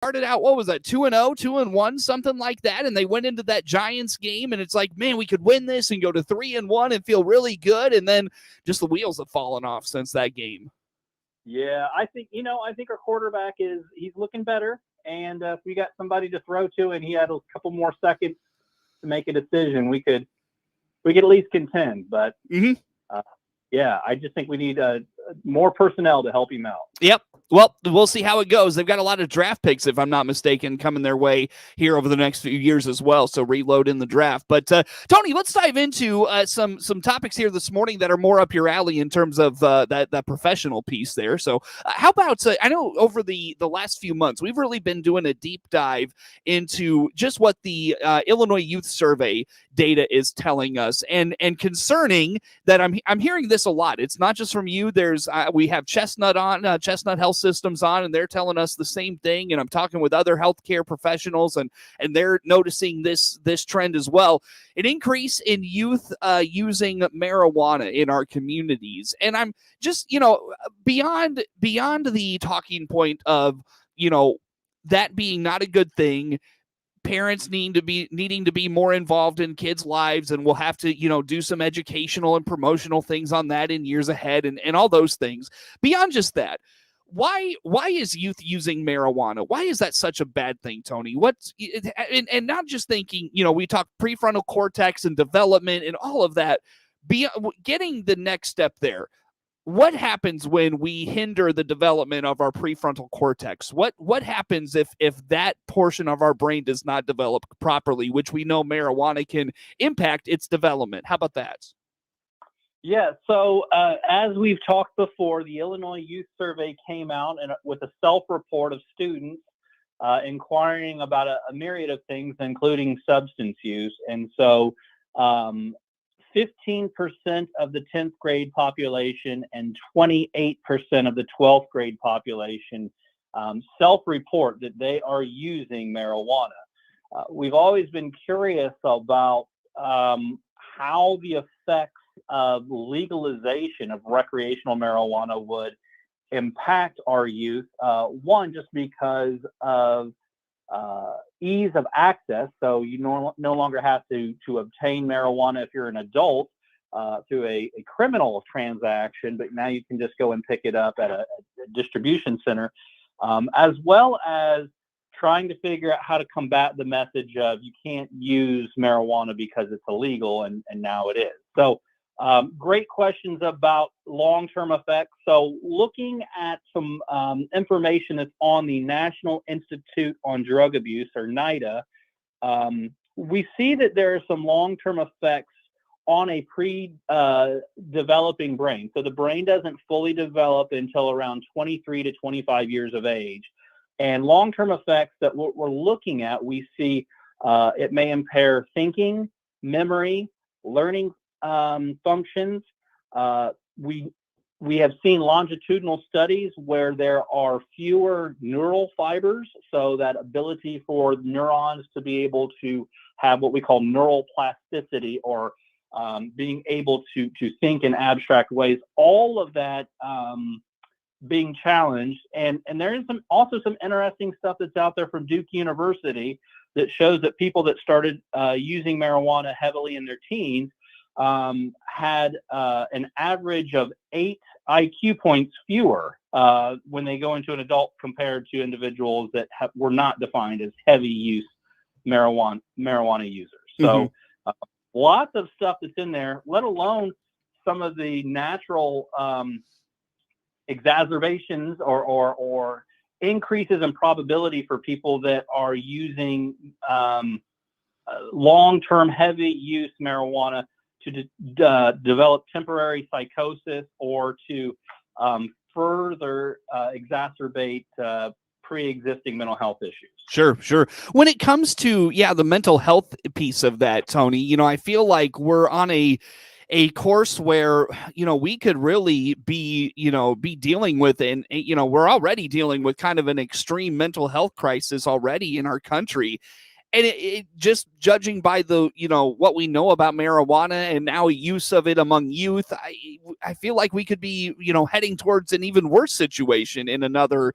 started out, what was that, 2-0, 2-1, something like that, and they went into that Giants game, and it's like, man, we could win this and go to 3-1 and feel really good, and then just the wheels have fallen off since that game. Yeah, I think our quarterback he's looking better, and if we got somebody to throw to and he had a couple more seconds to make a decision, we could at least contend. But yeah, I just think we need more personnel to help him out. Yep. Well, we'll see how it goes. They've got a lot of draft picks, if I'm not mistaken, coming their way here over the next few years as well. So reload in the draft. But Tony, let's dive into some topics here this morning that are more up your alley in terms of that professional piece there. So how about I know over the last few months we've really been doing a deep dive into just what the Illinois Youth Survey data is telling us, and concerning that I'm hearing this a lot. It's not just from you. There's we have Chestnut Health Systems on, and they're telling us the same thing. And I'm talking with other healthcare professionals, and they're noticing this trend as well. An increase in youth using marijuana in our communities. And I'm just, beyond the talking point of, that being not a good thing. Parents needing to be more involved in kids' lives, and we'll have to, do some educational and promotional things on that in years ahead, and all those things. Beyond just that, why is youth using marijuana? Why is that such a bad thing, Tony? And not just thinking, we talk prefrontal cortex and development and all of that. Getting the next step there. What happens when we hinder the development of our prefrontal cortex? What happens if that portion of our brain does not develop properly, which we know marijuana can impact its development? How about that? Yeah, so as we've talked before, the Illinois Youth Survey came out with a self-report of students inquiring about a myriad of things, including substance use. And so 15% of the 10th grade population and 28% of the 12th grade population self-report that they are using marijuana. We've always been curious about how the effects of legalization of recreational marijuana would impact our youth. One, just because of ease of access. So you no longer have to obtain marijuana if you're an adult through a criminal transaction, but now you can just go and pick it up at a distribution center, as well as trying to figure out how to combat the message of you can't use marijuana because it's illegal, and now it is. So great questions about long-term effects. So looking at some information that's on the National Institute on Drug Abuse, or NIDA, we see that there are some long-term effects on a pre-developing brain. So the brain doesn't fully develop until around 23 to 25 years of age. And long-term effects that we're looking at, we see it may impair thinking, memory, learning functions. We have seen longitudinal studies where there are fewer neural fibers, so that ability for neurons to be able to have what we call neural plasticity, or being able to think in abstract ways, all of that being challenged. And there is also some interesting stuff that's out there from Duke University that shows that people that started using marijuana heavily in their teens had an average of 8 IQ points fewer when they go into an adult, compared to individuals that were not defined as heavy use marijuana users. So lots of stuff that's in there, let alone some of the natural exacerbations or increases in probability for people that are using long-term heavy use marijuana to develop temporary psychosis, or to further exacerbate pre-existing mental health issues. Sure. When it comes to, the mental health piece of that, Tony, I feel like we're on a course where, we could really be dealing with, and, we're already dealing with kind of an extreme mental health crisis already in our country. And it just judging by the, what we know about marijuana and now use of it among youth, I feel like we could be, heading towards an even worse situation in another,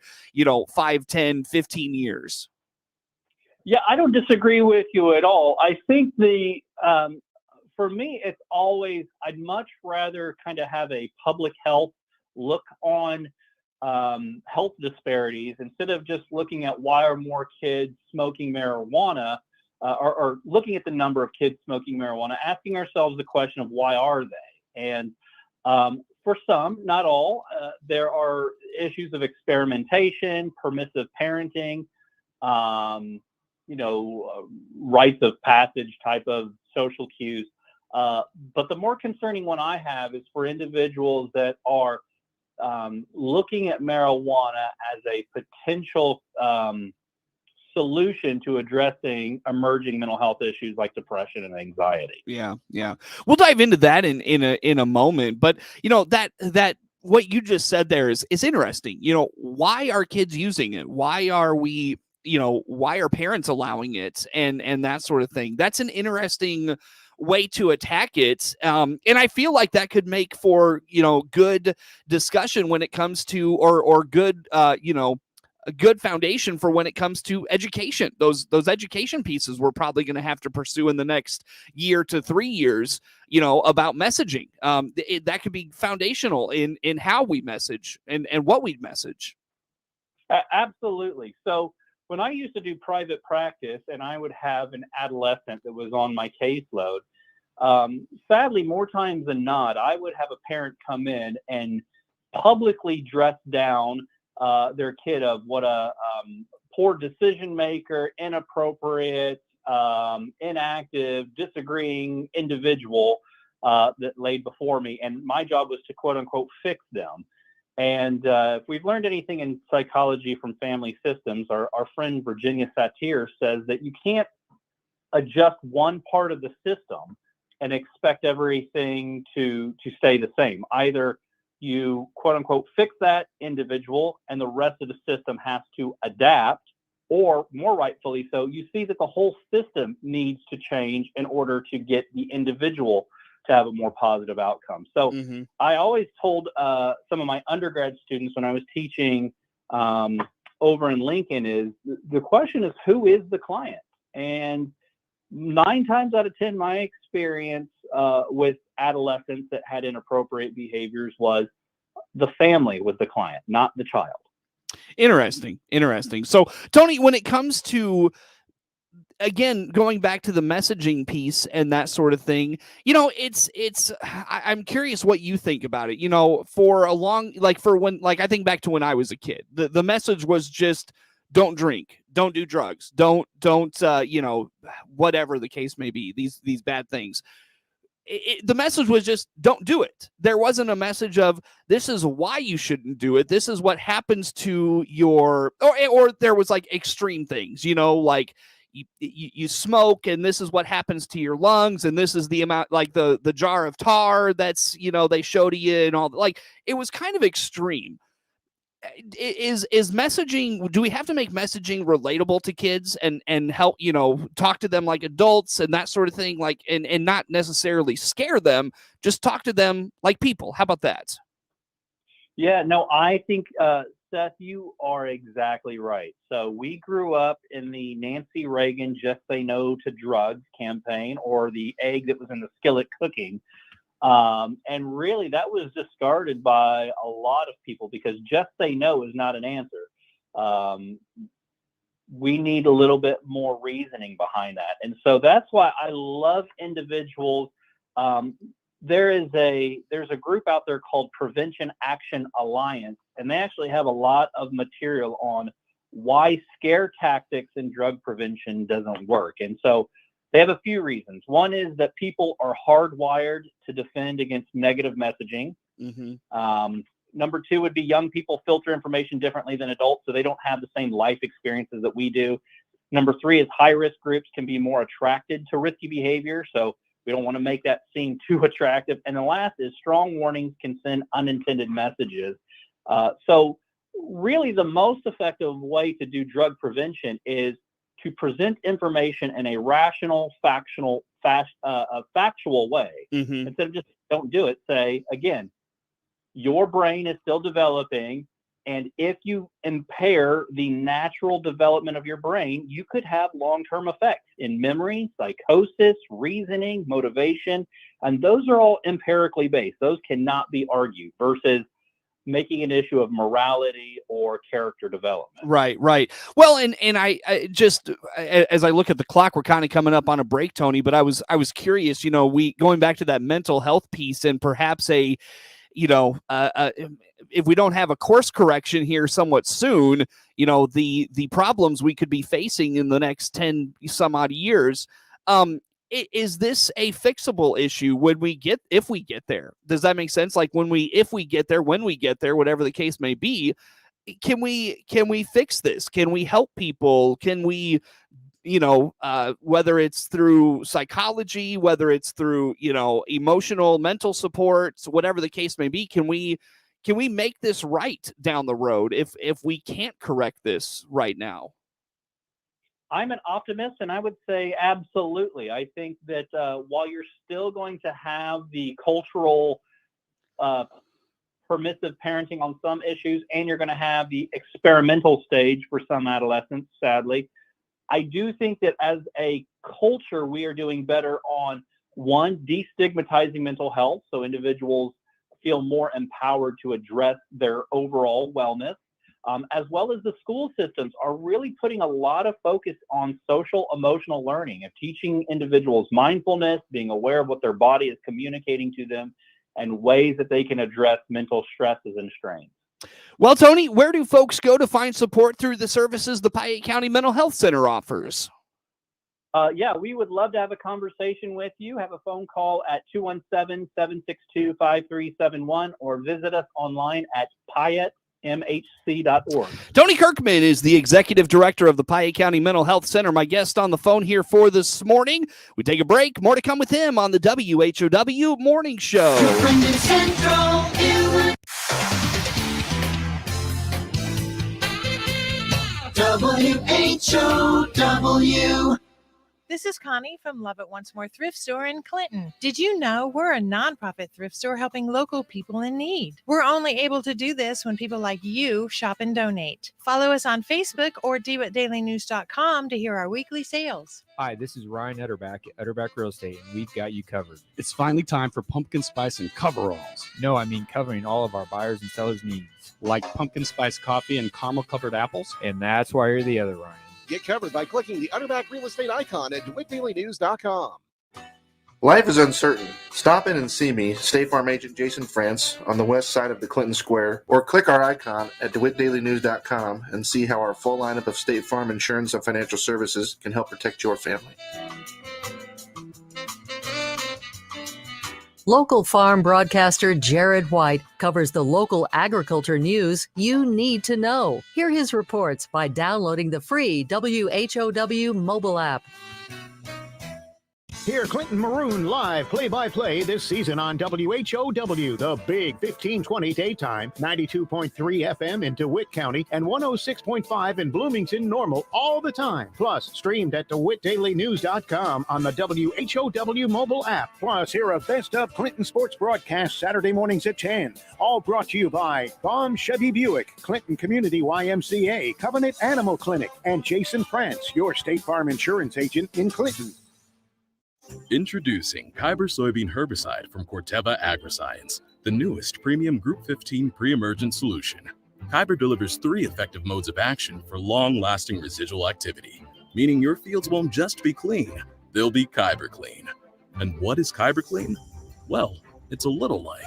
5, 10, 15 years. Yeah, I don't disagree with you at all. I think for me, it's always, I'd much rather kind of have a public health look on health disparities instead of just looking at why are more kids smoking marijuana or looking at the number of kids smoking marijuana, asking ourselves the question of why are they? And for some, not all, there are issues of experimentation, permissive parenting, rites of passage type of social cues. But the more concerning one I have is for individuals that are looking at marijuana as a potential solution to addressing emerging mental health issues like depression and anxiety. Yeah. We'll dive into that in a moment. But that what you just said there is interesting. Why are kids using it? Why are we? Why are parents allowing it? And that sort of thing. That's an interesting way to attack it. And I feel like that could make for, good discussion when it comes to, or good, a good foundation for when it comes to education. Those education pieces we're probably going to have to pursue in the next year to 3 years, about messaging. That could be foundational in how we message and what we message. Absolutely. So when I used to do private practice and I would have an adolescent that was on my caseload, sadly, more times than not, I would have a parent come in and publicly dress down their kid of what a poor decision maker, inappropriate, inactive, disagreeing individual that laid before me. And my job was to quote unquote fix them. And if we've learned anything in psychology from family systems, our friend Virginia Satir says that you can't adjust one part of the system and expect everything to stay the same. Either you quote unquote fix that individual and the rest of the system has to adapt, or more rightfully so, you see that the whole system needs to change in order to get the individual to have a more positive outcome. So I always told some of my undergrad students when I was teaching over in Lincoln is the question is, who is the client? And 9 times out of 10, my experience with adolescents that had inappropriate behaviors was the family was the client, not the child. Interesting. So, Tony, when it comes to, again, going back to the messaging piece and that sort of thing, I'm curious what you think about it. For a long, I think back to when I was a kid, the message was just don't drink, don't do drugs, don't, whatever the case may be, these bad things. The message was just don't do it. There wasn't a message of this is why you shouldn't do it. This is what happens to your, or there was like extreme things, like you smoke and this is what happens to your lungs. And this is the amount, like the jar of tar that's, they show to you and all, like, it was kind of extreme. Is messaging, do we have to make messaging relatable to kids and help, talk to them like adults and that sort of thing, like, and not necessarily scare them, just talk to them like people? How about that? Yeah, no, I think, Seth, you are exactly right. So we grew up in the Nancy Reagan Just Say No to Drugs campaign, or the egg that was in the skillet cooking. And really, that was discarded by a lot of people because just say no is not an answer. We need a little bit more reasoning behind that. And so that's why I love individuals. There's a group out there called Prevention Action Alliance, and they actually have a lot of material on why scare tactics in drug prevention doesn't work. And so they have a few reasons. One is that people are hardwired to defend against negative messaging. Number 2 would be young people filter information differently than adults, so they don't have the same life experiences that we do. Number 3 is high-risk groups can be more attracted to risky behavior, so we don't want to make that seem too attractive. And the last is strong warnings can send unintended messages. So really the most effective way to do drug prevention is to present information in a rational, factual way. Mm-hmm. Instead of just don't do it, say, again, your brain is still developing, and if you impair the natural development of your brain, you could have long-term effects in memory, psychosis, reasoning, motivation, and those are all empirically based. Those cannot be argued versus making an issue of morality or character development. Right. Well, and I just, as I look at the clock, we're kind of coming up on a break, Tony, but I was curious, going back to that mental health piece, and perhaps if we don't have a course correction here somewhat soon, the problems we could be facing in the next 10 some odd years, is this a fixable issue if we get there? Does that make sense? Like when we get there, whatever the case may be, can we fix this? Can we help people? Can we, whether it's through psychology, whether it's through, emotional, mental supports, whatever the case may be, can we make this right down the road if we can't correct this right now? I'm an optimist, and I would say absolutely. I think that while you're still going to have the cultural permissive parenting on some issues, and you're going to have the experimental stage for some adolescents, sadly, I do think that as a culture, we are doing better on, one, destigmatizing mental health, so individuals feel more empowered to address their overall wellness. As well as the school systems are really putting a lot of focus on social emotional learning, of teaching individuals mindfulness, being aware of what their body is communicating to them, and ways that they can address mental stresses and strains. Well, Tony, where do folks go to find support through the services the Piatt County Mental Health Center offers? We would love to have a conversation with you. Have a phone call at 217-762-5371 or visit us online at PiattMHC.org. Tony Kirkman is the executive director of the Piatt County Mental Health Center. My guest on the phone here for this morning. We take a break. More to come with him on the WHOW Morning Show. WHOW. This is Connie from Love It Once More Thrift Store in Clinton. Did you know we're a nonprofit thrift store helping local people in need? We're only able to do this when people like you shop and donate. Follow us on Facebook or dwhatdailynews.com to hear our weekly sales. Hi, this is Ryan Utterback at Utterback Real Estate, and we've got you covered. It's finally time for pumpkin spice and coveralls. No, I mean covering all of our buyers and sellers' needs. Like pumpkin spice coffee and caramel covered apples. And that's why you're the other Ryan. Get covered by clicking the Utterback Real Estate icon at DeWittDailyNews.com. Life is uncertain. Stop in and see me, State Farm Agent Jason France, on the west side of the Clinton Square, or click our icon at DeWittDailyNews.com and see how our full lineup of State Farm insurance and financial services can help protect your family. Local farm broadcaster Jared White covers the local agriculture news you need to know. Hear his reports by downloading the free WHOW mobile app. Hear Clinton Maroon live play-by-play this season on WHOW, the big 1520 daytime, 92.3 FM in DeWitt County, and 106.5 in Bloomington Normal all the time. Plus, streamed at DeWittDailyNews.com on the WHOW mobile app. Plus, hear a best-of Clinton sports broadcast Saturday mornings at 10. All brought to you by Baum Chevy Buick, Clinton Community YMCA, Covenant Animal Clinic, and Jason France, your State Farm insurance agent in Clinton. Introducing Kyber soybean herbicide from Corteva Agriscience, the newest premium Group 15 pre-emergent solution. Kyber delivers 3 effective modes of action for long-lasting residual activity, meaning your fields won't just be clean, they'll be Kyber clean. And what is Kyber clean? Well, it's a little like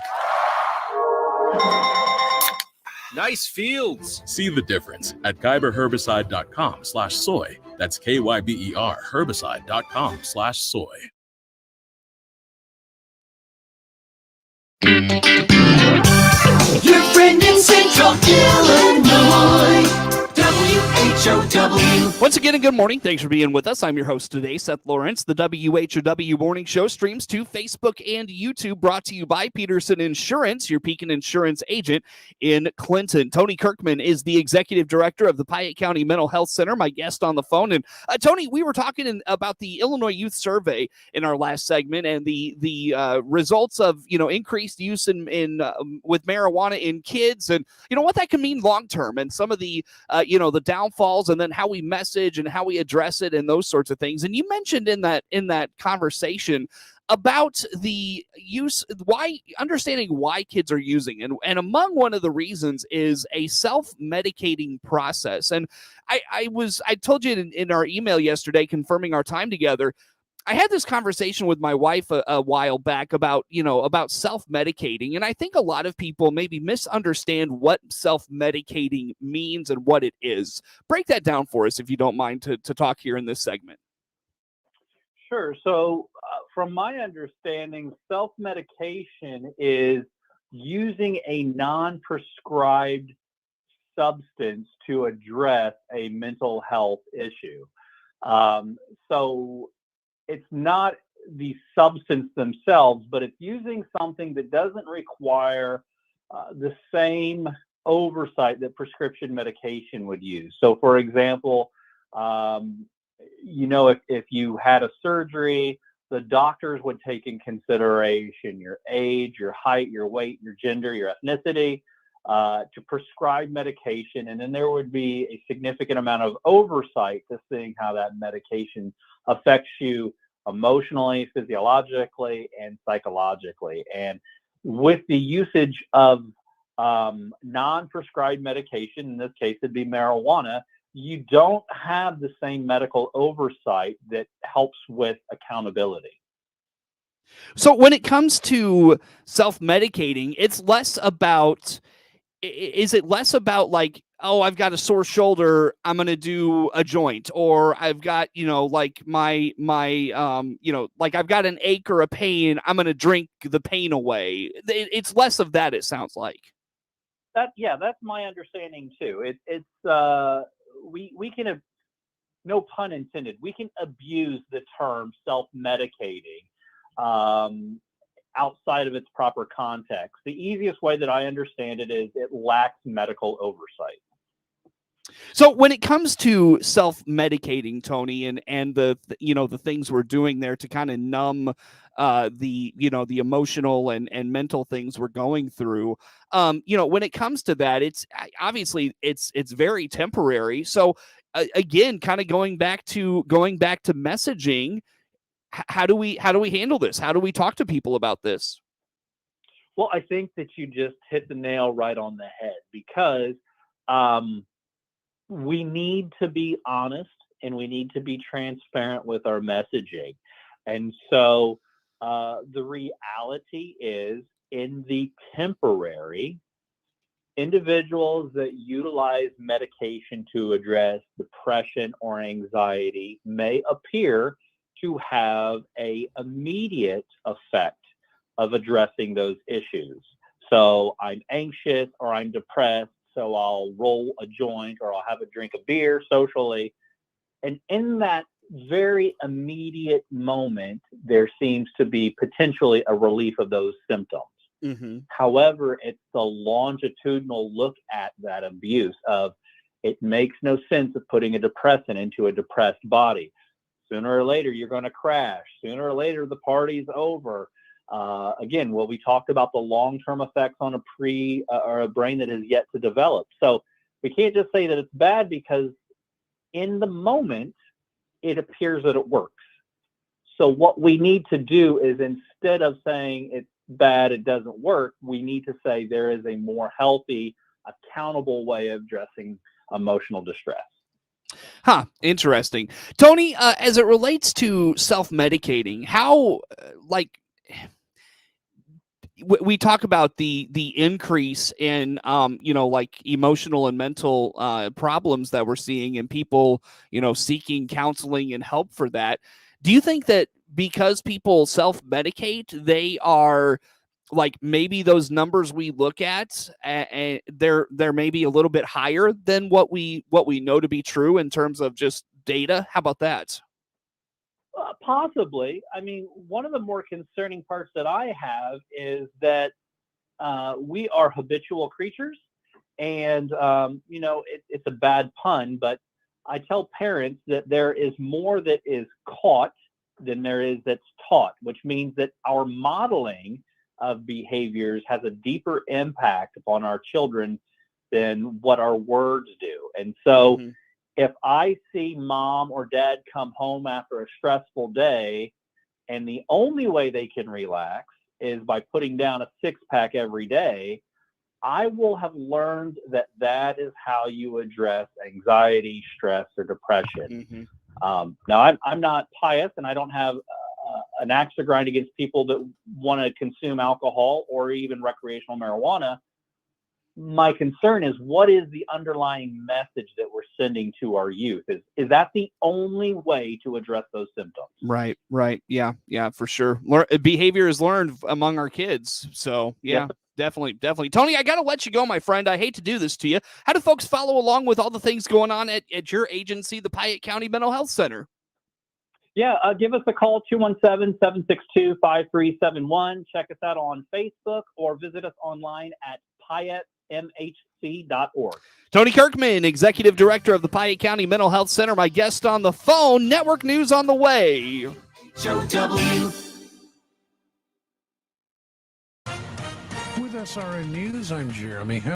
Nice fields. See the difference at kyberherbicide.com/soy. That's KYBER herbicide.com/soy. Your friend in Central Illinois, WHOW. Once again, a good morning. Thanks for being with us. I'm your host today, Seth Lawrence. The WHOW Morning Show streams to Facebook and YouTube, brought to you by Peterson Insurance, your Pekin Insurance agent in Clinton. Tony Kirkman is the executive director of the Piatt County Mental Health Center, my guest on the phone. And Tony, we were talking about the Illinois Youth Survey in our last segment, and the results of increased use in with marijuana in kids, and what that can mean long term, and some of the the downfalls, and then how we message and how we address it and those sorts of things. And you mentioned in that conversation about the use, understanding why kids are using, and among one of the reasons is a self-medicating process. And I told you in our email yesterday, confirming our time together, I had this conversation with my wife a while back about self-medicating, and I think a lot of people maybe misunderstand what self-medicating means and what it is. Break that down for us, if you don't mind, to talk here in this segment. Sure. So from my understanding, self-medication is using a non-prescribed substance to address a mental health issue. So it's not the substance themselves, but it's using something that doesn't require the same oversight that prescription medication would use. So, for example, if you had a surgery, the doctors would take in consideration your age, your height, your weight, your gender, your ethnicity, to prescribe medication. And then there would be a significant amount of oversight to seeing how that medication affects you emotionally, physiologically, and psychologically. And with the usage of non-prescribed medication, in this case it'd be marijuana, you don't have the same medical oversight that helps with accountability. So when it comes to self-medicating, it's less about, is it less about like, oh, I've got a sore shoulder, I'm going to do a joint, or I've got, like my like I've got an ache or a pain, I'm going to drink the pain away. It's less of that, it sounds like. That's my understanding too. We can, no pun intended, we can abuse the term self-medicating outside of its proper context. The easiest way that I understand it is it lacks medical oversight. So when it comes to self-medicating, Tony, and the things we're doing there to kind of numb the emotional and mental things we're going through, when it comes to that, it's obviously it's very temporary. So again, kind of going back to messaging, how do we handle this? How do we talk to people about this? Well, I think that you just hit the nail right on the head, because we need to be honest and we need to be transparent with our messaging. And so the reality is, in the temporary, individuals that utilize medication to address depression or anxiety may appear to have an immediate effect of addressing those issues. So I'm anxious or I'm depressed, so I'll roll a joint or I'll have a drink of beer socially. And in that very immediate moment, there seems to be potentially a relief of those symptoms. Mm-hmm. However, it's the longitudinal look at that abuse of, it makes no sense of putting a depressant into a depressed body. Sooner or later, you're going to crash. Sooner or later, the party's over. Again, we talked about the long-term effects on a brain that is yet to develop. So we can't just say that it's bad, because in the moment, it appears that it works. So what we need to do is, instead of saying it's bad, it doesn't work, we need to say there is a more healthy, accountable way of addressing emotional distress. Huh. Interesting. Tony, as it relates to self-medicating, how, we talk about the increase in, emotional and mental problems that we're seeing, and people, seeking counseling and help for that. Do you think that because people self-medicate, they are like maybe those numbers we look at, and they're maybe a little bit higher than what we know to be true in terms of just data. How about that? Possibly. I mean, one of the more concerning parts that I have is that we are habitual creatures, and it's a bad pun, but I tell parents that there is more that is caught than there is that's taught, which means that our modeling of behaviors has a deeper impact upon our children than what our words do. And so if I see mom or dad come home after a stressful day, and the only way they can relax is by putting down a six-pack every day, I will have learned that that is how you address anxiety, stress, or depression. Now, I'm not pious, and I don't have an axe to grind against people that want to consume alcohol or even recreational marijuana. My concern is, what is the underlying message that we're sending to our youth? Is that the only way to address those symptoms? Right. Yeah, for sure. Behavior is learned among our kids. So yeah. Yep. Definitely. Tony, I got to let you go, my friend. I hate to do this to you. How do folks follow along with all the things going on at your agency, the Piatt County Mental Health Center? Yeah, give us a call, 217-762-5371. Check us out on Facebook or visit us online at piattmhc.org. Tony Kirkman, Executive Director of the Piatt County Mental Health Center, my guest on the phone. Network news on the way. Show W. With SRN News, I'm Jeremy.